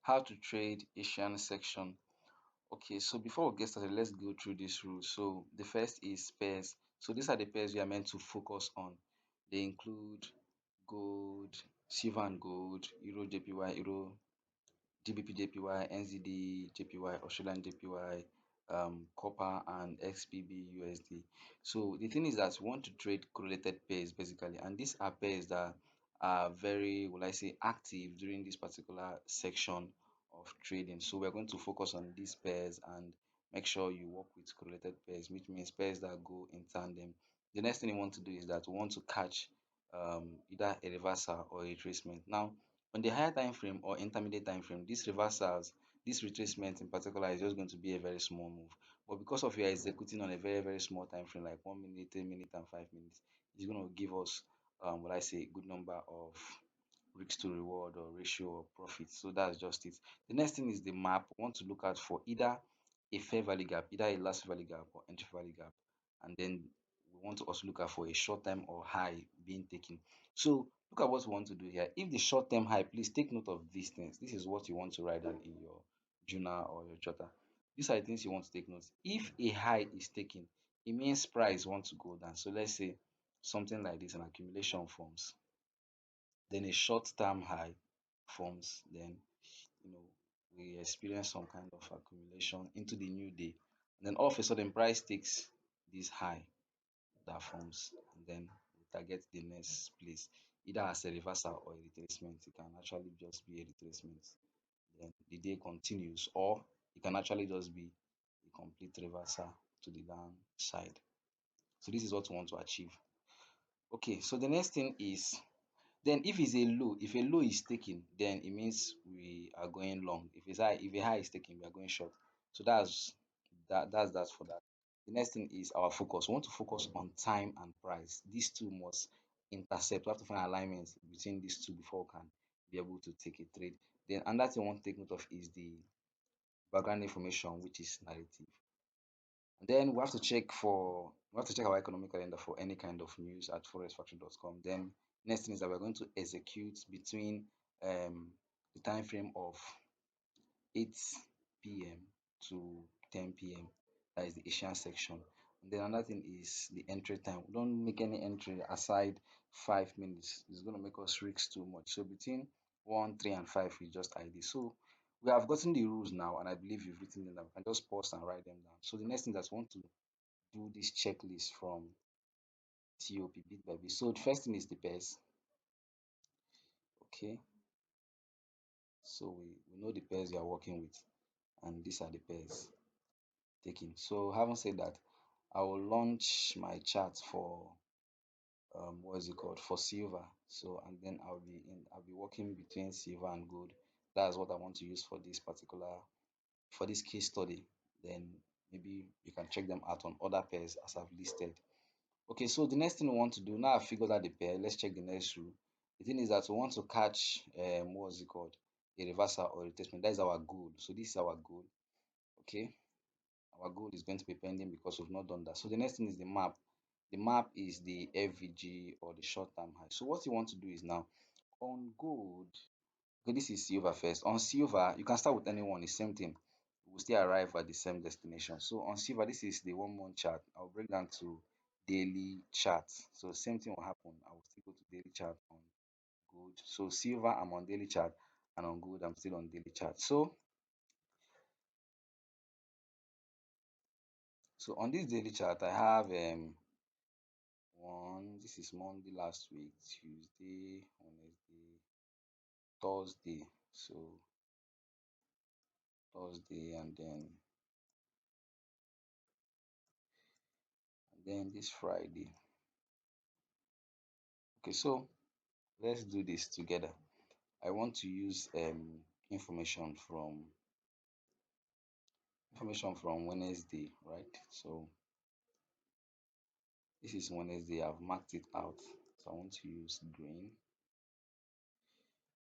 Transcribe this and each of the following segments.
How to trade Asian section. Okay, so before we get started, let's go through these rules. So the first is pairs. So these are the pairs we are meant to focus on. They include gold, silver and gold, Euro JPY, Euro GBP JPY, NZD JPY, Australian JPY, copper and XBB USD. So the thing is that we want to trade correlated pairs basically, and these are pairs that are very, will I say, active during this particular section of trading. So we're going to focus on these pairs and make sure you work with correlated pairs, which means pairs that go in tandem. The next thing you want to do is that we want to catch either a reversal or a retracement. Now, on the higher time frame or intermediate time frame, these reversals, this retracement in particular is just going to be a very small move. But because of you are executing on a very, very small time frame, like 1 minute, 10 minutes, and 5 minutes, it's going to give us what I say, a good number of risk to reward or ratio of profit. So that's just it. The next thing is the map. We want to look out for either a fair value gap, either a last value gap or entry value gap. And then we want to also look out for a short term or high being taken. So look at what we want to do here. If the short term high, please take note of these things. This is what you want to write down in your journal or your jotter. These are the things you want to take note. If a high is taken, it means price wants to go down. So let's say something like this, an accumulation forms, then a short term high forms, then you know we experience some kind of accumulation into the new day, and then all of a sudden price takes this high that forms, and then we target the next place either as a reversal or a retracement. It can actually just be a retracement, then the day continues, or it can actually just be a complete reversal to the downside. So this is what we want to achieve. Okay, so the next thing is, then if it's a low, if a low is taken, then it means we are going long. If a high is taken, we are going short. So that's for that. The next thing is our focus. We want to focus on time and price. These two must intercept. We have to find alignment between these two before we can be able to take a trade. Then another thing I want to take note of is the background information, which is narrative. And then we have to check our economic calendar for any kind of news at forexfactory.com. Then next thing is that we're going to execute between the time frame of 8 p.m. to 10 p.m. That is the Asian section. And then another thing is the entry time. We don't make any entry aside 5 minutes. It's going to make us risk too much. So between 1, 3, and 5 is just ID. So we have gotten the rules now, and I believe you've written them down. We can just pause and write them down. So the next thing that we want to do this checklist from TOP bit by bit. So the first thing is the pairs. Okay, so we know the pairs you are working with, and these are the pairs taken. So having said that, I will launch my chart for what is it called, for silver. So and then I'll be working between silver and gold. That's what I want to use for this particular, for this case study. Then maybe you can check them out on other pairs as I've listed. Okay, so the next thing we want to do, now I've figured out the pair, let's check the next rule. The thing is that we want to catch what's it called, a reversal or retracement. That is our goal. So this is our goal. Okay, our goal is going to be pending because we've not done that. So the next thing is the map. The map is the FVG or the short term high. So what you want to do is now on gold. Okay, this is silver first. On silver, you can start with anyone, the same thing. We'll still arrive at the same destination. So on silver, this is the 1 month chart. I'll break down to daily chart. So same thing will happen. I will still go to daily chart on gold. So silver, I'm on daily chart, and on gold, I'm still on daily chart. So on this daily chart, I have one. This is Monday last week, Tuesday, Wednesday, Thursday. So Thursday, and then this Friday. Okay, so let's do this together. I want to use information from Wednesday, right? So this is Wednesday. I've marked it out. So I want to use green.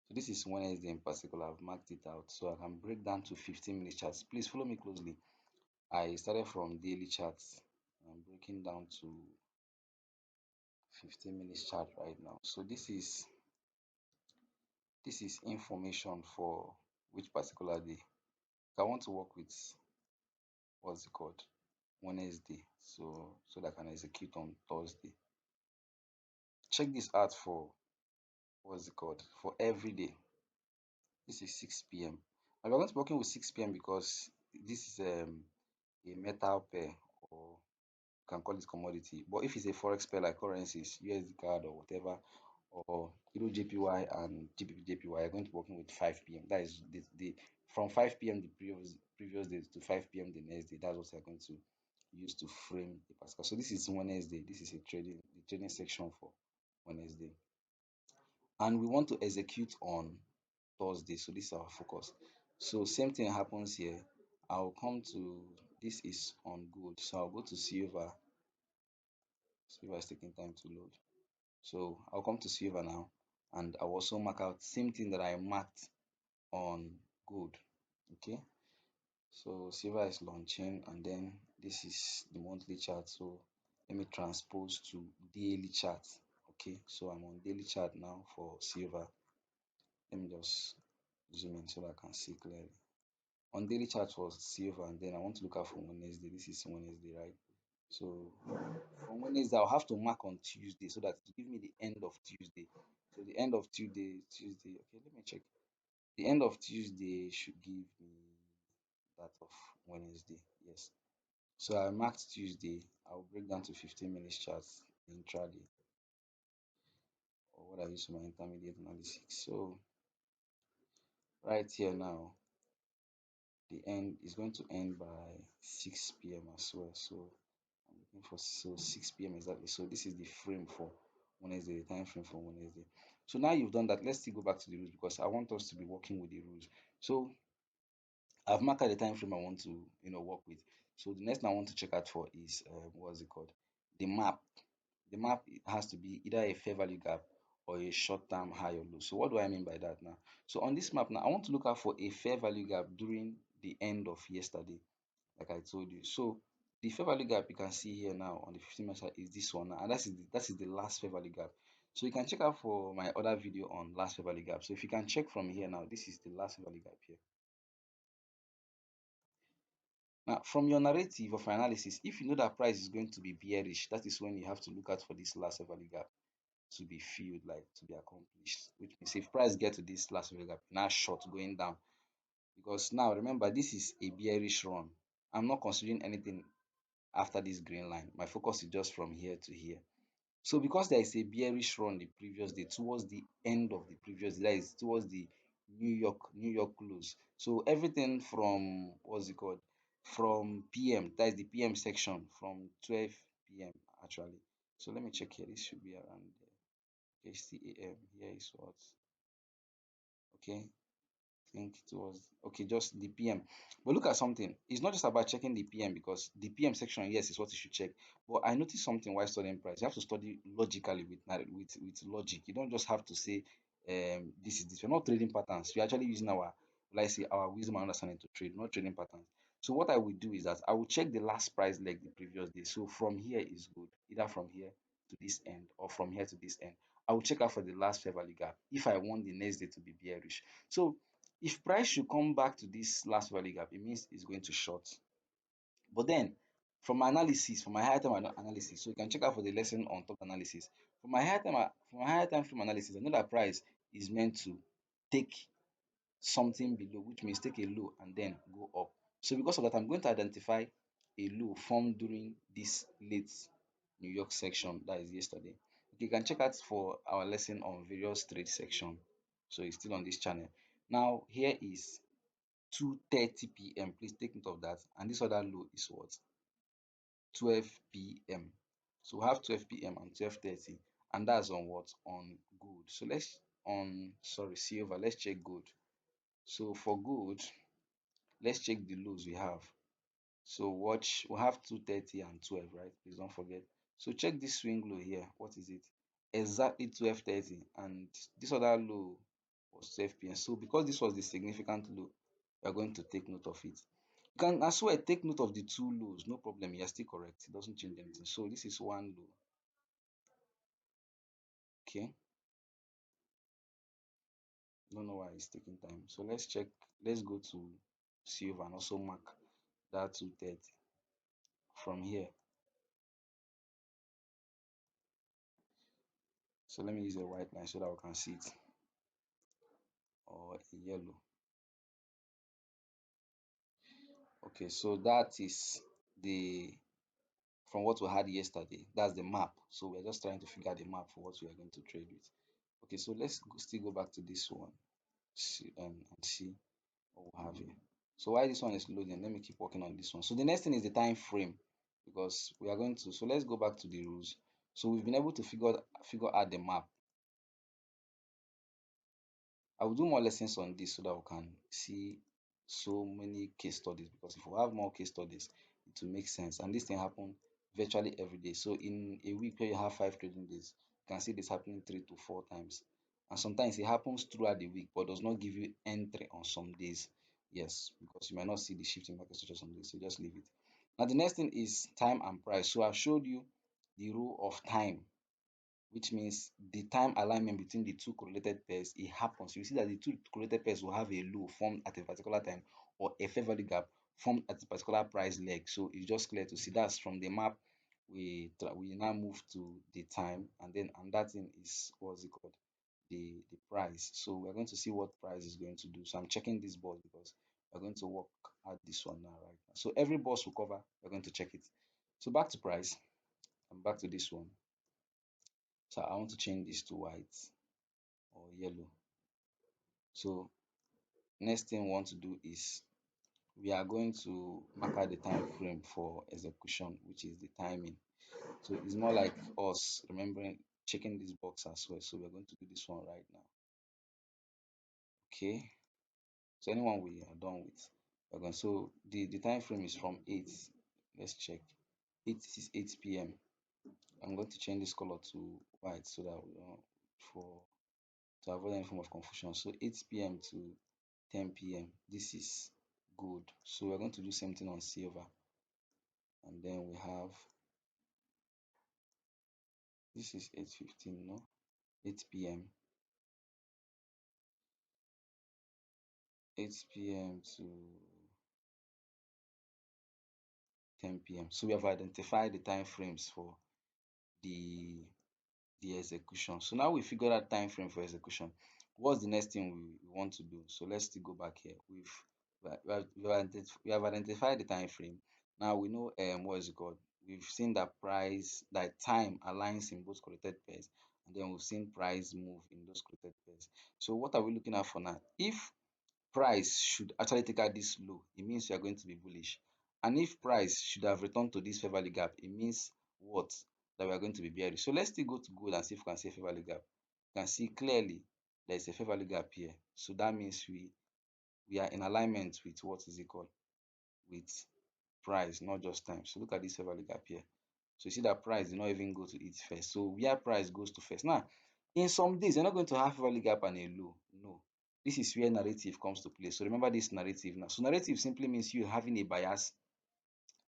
So this is Wednesday in particular. I've marked it out. So I can break down to 15-minute charts. Please follow me closely. I started from daily charts. I'm breaking down to 15 minutes chart right now. So this is information for which particular day. I want to work with what's it called? Wednesday. So that I can execute on Thursday. Check this out for what's it called? For every day. This is 6 p.m. And we're going to be working with 6 p.m. because this is a metal pair, or you can call it commodity. But if it's a forex pair like currencies, USD card or whatever, or Euro JPY and GBP JPY, you're going to be working with 5 p.m. That is the from 5 p.m. the previous day to 5 p.m. the next day. That's what you're going to use to frame the Pascal. So this is Wednesday. This is a trading section for Wednesday. And we want to execute on Thursday. So this is our focus. So same thing happens here. I'll come to, this is on gold. So I'll go to silver. Silver is taking time to load. So I'll come to silver now, and I'll also mark out same thing that I marked on gold. Okay. So silver is launching, and then this is the monthly chart. So let me transpose to daily chart. Okay. So I'm on daily chart now for silver. Let me just zoom in so that I can see clearly. On daily chart for silver, and then I want to look out for Wednesday. This is Wednesday, right? So from Wednesday, I'll have to mark on Tuesday so that to give me the end of Tuesday. So the end of Tuesday. Okay, let me check. The end of Tuesday should give me that of Wednesday. Yes. So I marked Tuesday. I'll break down to 15 minutes charts intraday, or what I use for my intermediate analysis. So right here now, the end is going to end by 6 p.m. as well. So I'm looking for, so 6 p.m. exactly. So this is the frame for Wednesday, the time frame for Wednesday. So now you've done that, let's still go back to the rules because I want us to be working with the rules. So I've marked out the time frame I want to work with. So the next thing I want to check out for is what's it called? The map. The map has to be either a fair value gap or a short-term high or low. So what do I mean by that now? So on this map now, I want to look out for a fair value gap during the end of yesterday, like I told you. So the fair value gap you can see here now on the 15 minute chart is this one now, and that is the last fair value gap. So you can check out for my other video on last fair value gap. So if you can check from here now, this is the last fair value gap here. Now, from your narrative of analysis, if you know that price is going to be bearish, that is when you have to look out for this last value gap to be filled, like to be accomplished. Which means if price get to this last value gap, now short going down. Because now remember, this is a bearish run. I'm not considering anything after this green line. My focus is just from here to here. So because there is a bearish run the previous day towards the end of the previous day, that is towards the New York close. So everything from what's it called? From PM, that is the PM section from 12 p.m. actually. So let me check here. This should be around there. HTAM. Here is what? Okay. Think it was okay, just the PM. But look at something. It's not just about checking the PM, because the PM section, yes, is what you should check. But I noticed something while studying price. You have to study logically with logic. You don't just have to say this is this. We're not trading patterns. We're actually using our, like I say, our wisdom and understanding to trade, not trading patterns. So what I will do is that I will check the last price leg the previous day. So from here is good, either from here to this end or from here to this end. I will check out for the last fair value gap if I want the next day to be bearish. So if price should come back to this last value gap, it means it's going to short. But then from my analysis, for my higher time analysis, so you can check out for the lesson on top analysis. For my higher time frame analysis, I know that price is meant to take something below, which means take a low and then go up. So because of that, I'm going to identify a low formed during this late New York section, that is yesterday. Okay, you can check out for our lesson on various trade section. So it's still on this channel. Now here is 2:30 p.m. Please take note of that. And this other low is what? 12 p.m. So we have 12 p.m. and 12:30, and that's on what? On gold. So let's on sorry silver. Let's check gold. So for gold, let's check the lows we have. So watch, we have 2:30 and 12, right? Please don't forget. So check this swing low here. What is it? Exactly 12:30, and this other low was 12 p.m. So because this was the significant low, we are going to take note of it. You can as well take note of the two lows, no problem. You are still correct. It doesn't change anything. So this is one low. Okay, Don't know why it's taking time. So let's check. Let's go to silver and also mark that 230 from here. So let me use a white line so that we can see it, or a yellow. Okay, so that is the from what we had yesterday. That's the map. So we're just trying to figure out the map for what we are going to trade with. Okay, so still go back to this one, and see what we have here. So while this one is loading, let me keep working on this one. So the next thing is the time frame, because we are going to. So let's go back to the rules. So we've been able to figure out the map. I will do more lessons on this so that we can see so many case studies, because if we have more case studies, it will make sense. And this thing happen virtually every day. So in a week where you have 5 trading days, you can see this happening 3 to 4 times. And sometimes it happens throughout the week, but does not give you entry on some days. Yes, because you might not see the shift in market structure some days, so just leave it. Now the next thing is time and price. So I've showed you the rule of time, which means the time alignment between the two correlated pairs, it happens. You see that the two correlated pairs will have a low formed at a particular time, or a fair value gap formed at a particular price leg. So it's just clear to see. That's from the map. We now move to the time, and that thing is, what's it called, the price. So we're going to see what price is going to do. So I'm checking this board because we're going to work at this one now, right now. So every boss will cover, we're going to check it. So back to price, and back to this one. So I want to change this to white or yellow. So next thing we want to do is we are going to mark out the time frame for execution, which is the timing. So it's more like us remembering checking this box as well. So we're going to do this one right now. Okay. So anyone we are done with, we're going. So the time frame is from 8. Let's check. 8 is 8 p.m. I'm going to change this color to white so that we don't for to avoid any form of confusion. So 8 p.m. to 10 p.m. This is good. So we're going to do same thing on silver. And then we have, this is 8:15, no? 8 p.m. 8 p.m. to 10 p.m. So we have identified the time frames for the the execution. So now we figured out time frame for execution. What's the next thing we want to do? So let's still go back here. We have identified the time frame. Now we know what is it called. We've seen that price, that time aligns in both correlated pairs, and then we've seen price move in those correlated pairs. So what are we looking at for now? If price should actually take out this low, it means you are going to be bullish. And if price should have returned to this fair value gap, it means what? That we are going to be bearish. So let's still go to gold and see if we can see a fair value gap. You can see clearly there is a fair value gap here. So that means we are in alignment with what is it called? With price, not just time. So look at this fair value gap here. So you see that price did not even go to it first. So where price goes to first. Now, in some days, you're not going to have fair value gap and a low. No. This is where narrative comes to play. So remember this narrative now. So narrative simply means you having a bias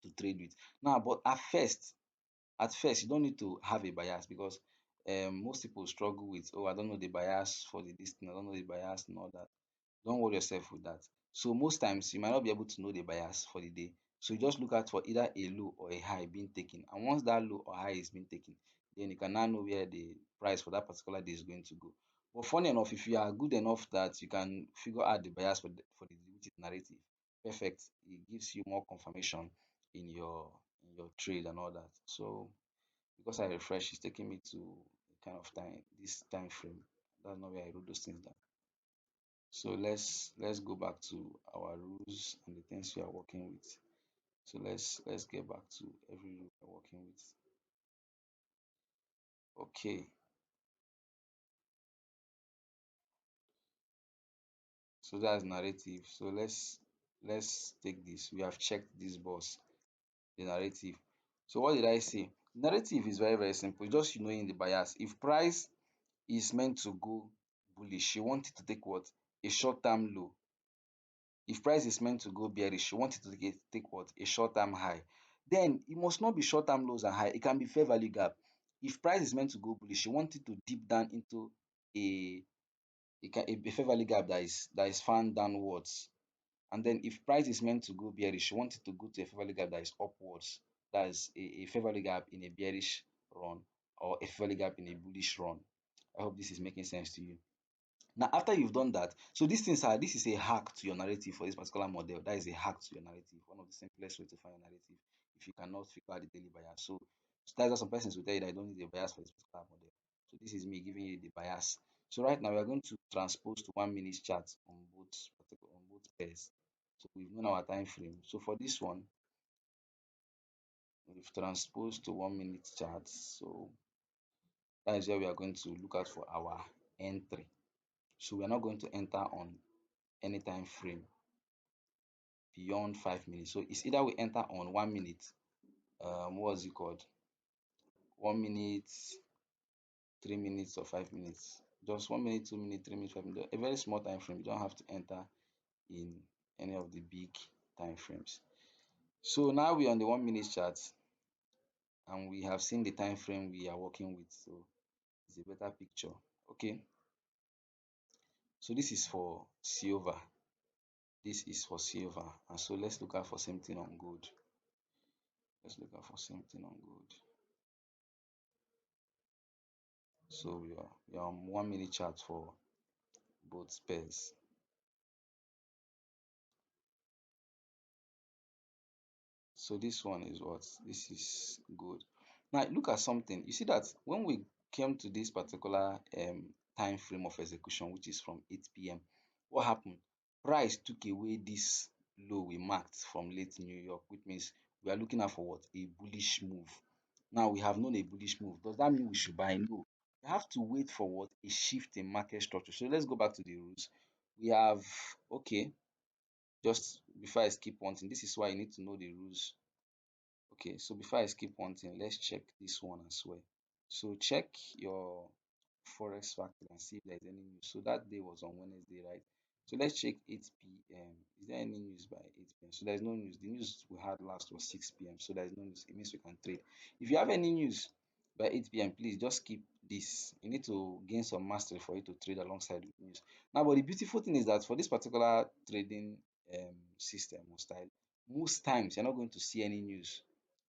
to trade with. Now, but at first, you don't need to have a bias, because most people struggle with, oh, I don't know the bias for the this thing, I don't know the bias and all that. Don't worry yourself with that. So most times you might not be able to know the bias for the day. So you just look out for either a low or a high being taken. And once that low or high is being taken, then you can now know where the price for that particular day is going to go. But funny enough, if you are good enough that you can figure out the bias for the which is narrative, perfect. It gives you more confirmation in your trade and all that. So because I refresh, it's taking me to kind of this time frame. That's not where I wrote those things down. So let's go back to our rules and the things we are working with. So let's get back to every rule we're working with. Okay, so that's narrative. So let's take this. We have checked this box, the narrative. So what did I say? Narrative is very, very simple. Just knowing the bias. If price is meant to go bullish, you want it to take what? A short-term low. If price is meant to go bearish, you want it to take what? A short-term high. Then it must not be short-term lows and high. It can be fair value gap. If price is meant to go bullish, you want it to dip down into a a fair value gap that is found downwards. And then if price is meant to go bearish, you want it to go to a fair value gap that is upwards. That is a fair value gap in a bearish run, or a fair value gap in a bullish run. I hope this is making sense to you. Now, after you've done that, so this is a hack to your narrative for this particular model. That is a hack to your narrative. One of the simplest way to find a narrative if you cannot figure out the daily bias. So that's why some persons will tell you that I don't need a bias for this particular model. So this is me giving you the bias. So right now we are going to transpose to 1 minute chart on both pairs. So we've known our time frame. So for this one, we've transposed to 1 minute chart. So that is where we are going to look out for our entry. So we are not going to enter on any time frame beyond 5 minutes. So it's either we enter on 1 minute, what's it called? 1 minute, 3 minutes, or 5 minutes. Just 1 minute, 2 minutes, 3 minutes, 5 minutes. A very small time frame. You don't have to enter in any of the big time frames. So now we're on the 1 minute chart and we have seen the time frame we are working with. So it's a better picture. Okay. So this is for silver. This is for silver. And so let's look out for same thing on gold. Let's look out for same thing on gold. So we are on 1 minute chart for both pairs. So this one is what? This is good. Now look at something. You see that when we came to this particular time frame of execution, which is from 8 p.m., what happened? Price took away this low we marked from late New York, which means we are looking out for what? A bullish move. Now we have known a bullish move. Does that mean we should buy? No. We have to wait for what? A shift in market structure. So let's go back to the rules. We have, okay, just before I skip one thing, this is why you need to know the rules. Okay, so before I skip one thing, let's check this one as well. So check your forex factor and see if there's any news. So that day was on Wednesday, right? So let's check 8 p.m. Is there any news by 8 p.m.? So there's no news. The news we had last was 6 p.m. So there's no news. It means we can trade. If you have any news by 8 p.m., please just keep this. You need to gain some mastery for you to trade alongside with news. Now, but the beautiful thing is that for this particular trading system or style, most times you're not going to see any news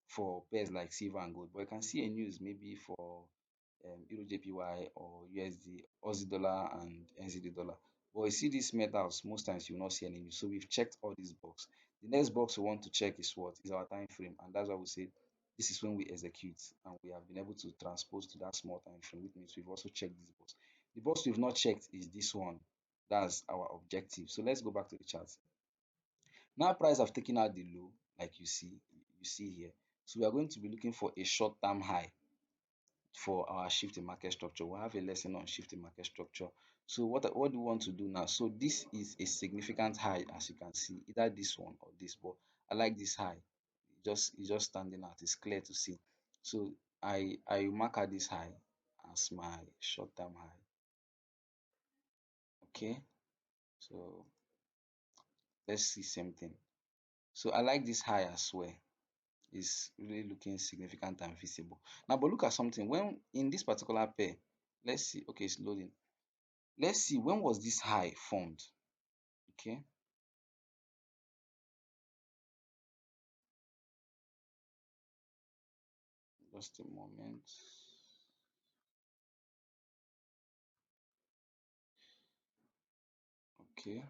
for pairs like silver and gold, but you can see a news maybe for Euro JPY or USD, Aussie dollar and NZD dollar. But you see these metals, most times you will not see any news. So we've checked all these boxes. The next box we want to check is what? Is our time frame. And that's why we say this is when we execute and we have been able to transpose to that small time frame, which means we've also checked this box. The box we've not checked is this one. That's our objective. So let's go back to the chart. Now price have taken out the low, like you see here. So we are going to be looking for a short-term high for our shift in market structure. We'll have a lesson on shift in market structure. So what do we want to do now? So this is a significant high, as you can see, either this one or this, but I like this high. It's just standing out. It's clear to see. So I mark out this high as my short-term high. Okay, so let's see same thing. So I like this high as well. Is really looking significant and visible. Now, but look at something. When in this particular pair, let's see. Okay, it's loading. Let's see, when was this high formed? Okay, just a moment. Okay,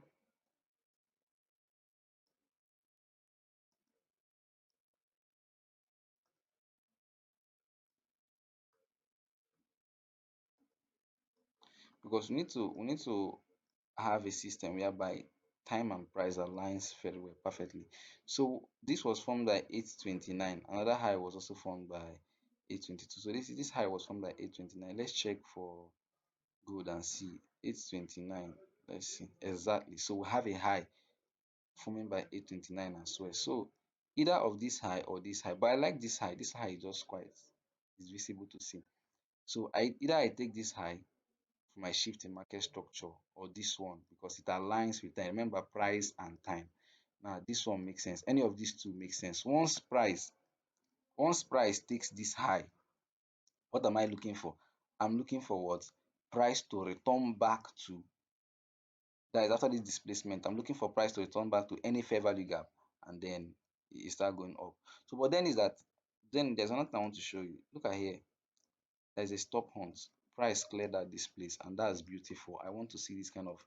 because we need to have a system whereby time and price aligns very well, perfectly. So this was formed by 829. Another high was also formed by 822. So this high was formed by 829. Let's check for gold and see 829. Let's see exactly. So we have a high forming by 829 as well. So either of this high or this high, but I like this high. This high is just quite, it's visible to see. So I take this high for my shift in market structure, or this one because it aligns with time. Remember, price and time. Now this one makes sense. Any of these two makes sense. Once price takes this high, what am I looking for? I'm looking for what? Price to return back to That is after this displacement, I'm looking for price to return back to any fair value gap, and then it start going up. So but then is that, then there's another thing I want to show you. Look at here. There's a stop hunt. Price cleared that this place, and that's beautiful. I want to see this kind of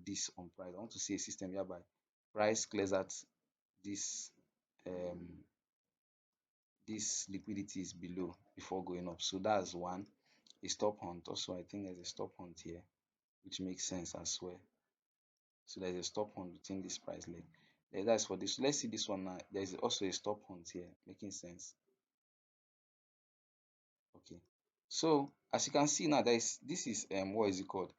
this on price. I want to see a system whereby price clears out this um this liquidity is below before going up. So that's one. A stop hunt. Also, I think there's a stop hunt here, which makes sense as well. So there's a stop hunt between this price leg. That's for this. Let's see this one now. There's also a stop hunt here, making sense. Okay. So as you can see now, this is what is it called?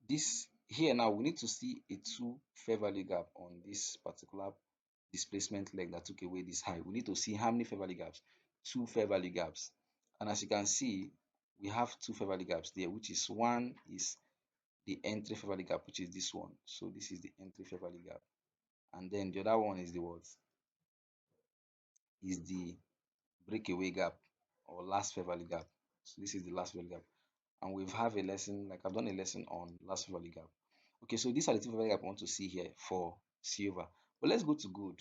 This here now we need to see a two fair value gap on this particular displacement leg that took away this high. We need to see how many fair value gaps? Two fair value gaps. And as you can see, we have two fair value gaps there, which is one is the entry fair value gap, which is this one. So this is the entry fair value gap. And then the other one is the what? Is the breakaway gap or last fair value gap. So this is the last fair value gap. And we've have a lesson, like I've done a lesson on last fair value gap. Okay, so these are the two fair value gap I want to see here for silver. But let's go to gold.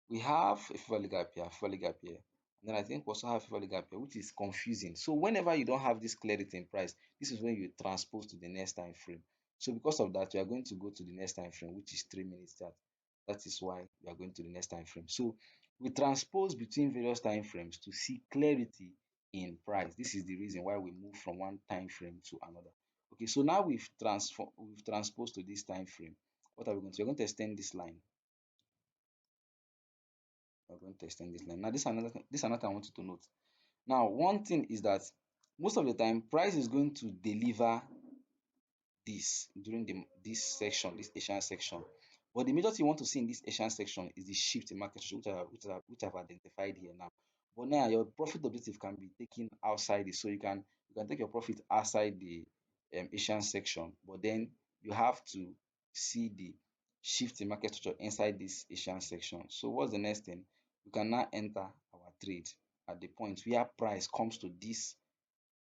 We have a fair value gap here, a fair value gap here. And then I think we also have a fair value gap here, which is confusing. So whenever you don't have this clarity in price, this is when you transpose to the next time frame. So because of that, we are going to go to the next time frame, which is 3 minutes chart. That is why we are going to the next time frame. So we transpose between various time frames to see clarity in price. This is the reason why we move from one time frame to another. Okay, so now we've transposed to this time frame. What are we going to do? We're going to extend this line. We're going to extend this line. Now, this is another thing I want you to note. Now, one thing is that most of the time, price is going to deliver this during this section, this Asian section. But the major thing you want to see in this Asian section is the shift in market structure, which I've identified here now. But now your profit objective can be taken outside it, so you can take your profit outside the Asian section, but then you have to see the shift in market structure inside this Asian section. So what's the next thing? We can now enter our trade at the point where price comes to this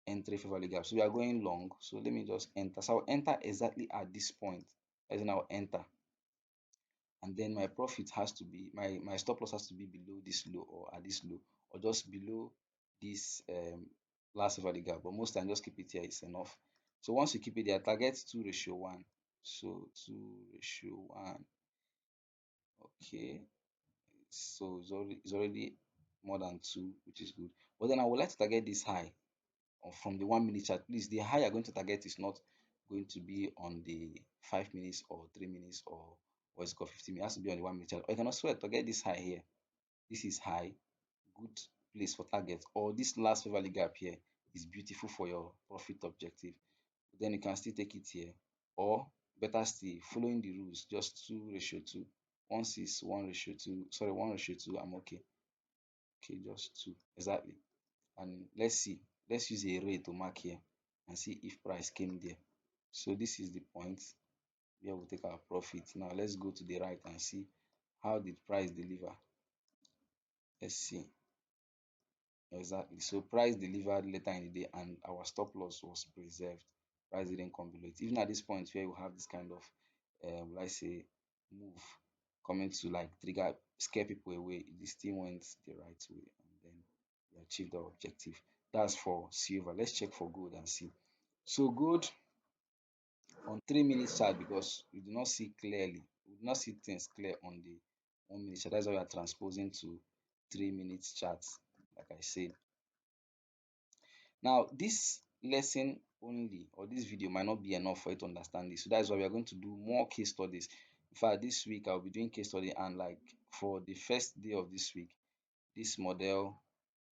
entry fair value gap. So we are going long. So let me just enter. So I'll enter exactly at this point. As in I'll enter. And then my profit has to be my stop loss has to be below this low or at this low or just below this last fair value gap. But most time just keep it here, it's enough. So once you keep it there, target 2:1. So 2:1. Okay. So it's already more than two, which is good. But then I would like to target this high or from the 1 minute chart. Please, the high you're going to target is not going to be on the 5 minutes or 3 minutes or what's it called 15 minutes. It has to be on the 1 minute chart. Or you can also target this high here. This is high, good place for target. Or this last fair value gap here is beautiful for your profit objective. Then you can still take it here. Or better still, following the rules, just 2:2. Once is 1:2, sorry, 1:2, I'm okay. Okay, just two. Exactly. And let's use a ray to mark here and see if price came there. So this is the point where we take our profit. Now let's go to the right and see how did price deliver. Let's see. Exactly. So price delivered later in the day and our stop loss was preserved. Price didn't come below it. Even at this point where you have this kind of let's say move coming to like trigger scare people away, it still went the right way and then we achieved our objective. That's for silver. Let's check for gold and see. So gold on 3 minutes chart, because we do not see clearly, we do not see things clear on the 1 minute chart. That's why we are transposing to 3 minutes charts, like I said. Now this lesson only or this video might not be enough for you to understand this. So that's why we are going to do more case studies. In fact, this week I'll be doing case study, and like for the first day of this week, this model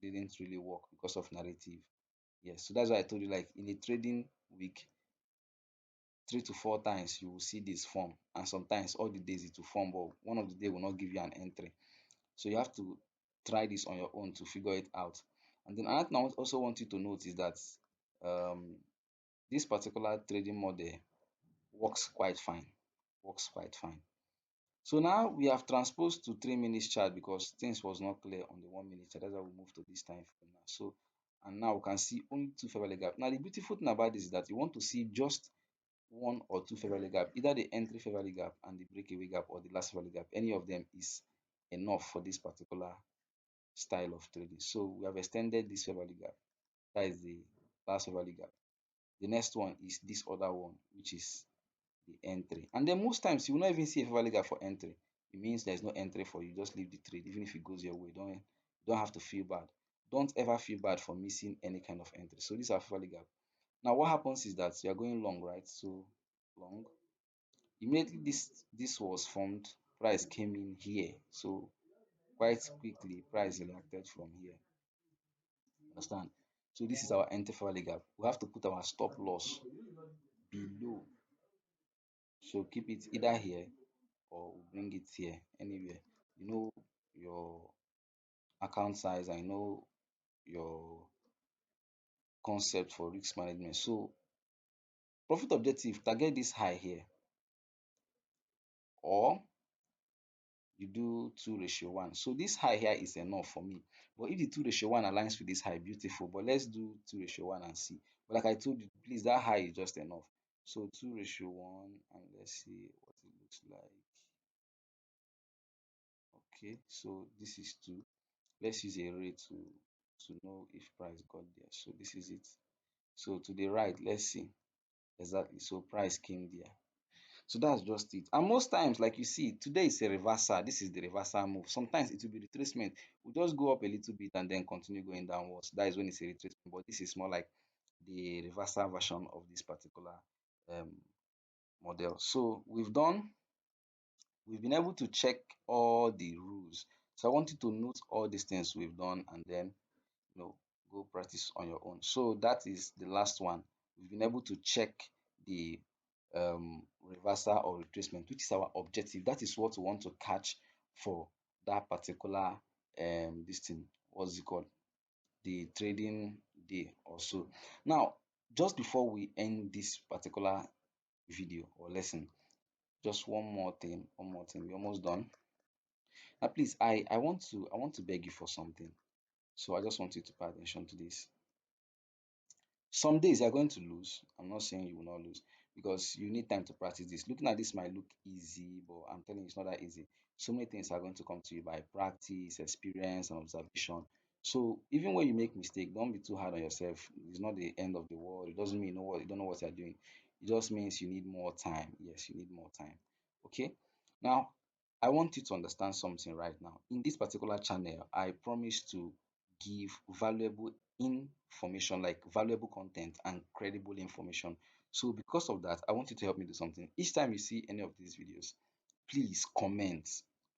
didn't really work because of narrative. Yes, so that's why I told you, like in a trading week, 3 to 4 times you will see this form, and sometimes all the days it will form, but one of the day will not give you an entry. So you have to try this on your own to figure it out. And then another thing I also want you to note is that um, this particular trading model works quite fine. Works quite fine. So now we have transposed to 3 minutes chart because things was not clear on the 1 minute chart. That's why we move to this time frame now. So and now we can see only two fair value gap. Now the beautiful thing about this is that you want to see just one or two fair value gap, either the entry fair value gap and the breakaway gap or the last fair value gap, any of them is enough for this particular style of trading. So we have extended this fair value gap. That is the last fair value gap. The next one is this other one, which is the entry. And then most times you will not even see a fair value gap for entry. It means there's no entry for you. Just leave the trade, even if it goes your way. Don't have to feel bad. Don't ever feel bad for missing any kind of entry. So these are fair value gap. Now what happens is that you are going long, right? So long. Immediately this was formed, price came in here. So quite quickly, price reacted from here. Understand? So this is our entry fair value gap. We have to put our stop loss below. So keep it either here or we'll bring it here, anywhere. You know your account size, I know your concept for risk management. So profit objective, target this high here, or you do 2:1. So this high here is enough for me. But if the 2:1 aligns with this high, beautiful. But let's do 2:1 and see. But like I told you, please, that high is just enough. So 2:1, and let's see what it looks like. Okay, so this is 2. Let's use a ray to know if price got there. So this is it. So to the right, let's see exactly. So price came there. So that's just it. And most times, like you see, today is a reversal. This is the reversal move. Sometimes it will be retracement. We just go up a little bit and then continue going downwards. That is when it's a retracement. But this is more like the reversal version of this particular um, model. So we've been able to check all the rules. So I want you to note all these things we've done and then no, go practice on your own. So that is the last one. We've been able to check the reversal or retracement, which is our objective. That is what we want to catch for that particular this thing. What's it called? The trading day or so. Now, just before we end this particular video or lesson, just one more thing, one more thing. We're almost done. Now, please, I want to beg you for something. So I just want you to pay attention to this. Some days you're going to lose. I'm not saying you will not lose because you need time to practice this. Looking at this might look easy, but I'm telling you it's not that easy. So many things are going to come to you by practice, experience, and observation. So even when you make mistake, don't be too hard on yourself. It's not the end of the world. It doesn't mean you don't know what you're doing. It just means you need more time. Yes, you need more time. Okay. Now, I want you to understand something right now. In this particular channel, I promise to give valuable information, like valuable content and credible information. So because of that, I want you to help me do something. Each time you see any of these videos, please comment.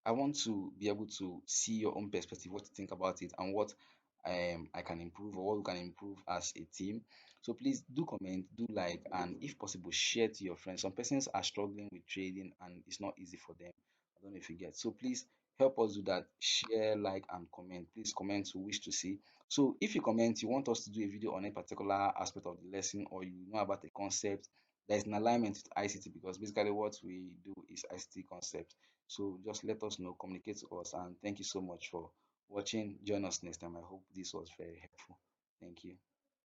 I want to be able to see your own perspective, what you think about it, and what I can improve or what we can improve as a team. So please do comment, do like, and if possible, share to your friends. Some persons are struggling with trading and it's not easy for them. I don't know if you get. So please help us do that. Share, like, and comment. Please comment who wish to see. So if you comment, you want us to do a video on a particular aspect of the lesson, or you know about a concept, there is an alignment with ICT because basically what we do is ICT concept. So just let us know, communicate to us, and thank you so much for watching. Join us next time. I hope this was very helpful. Thank you.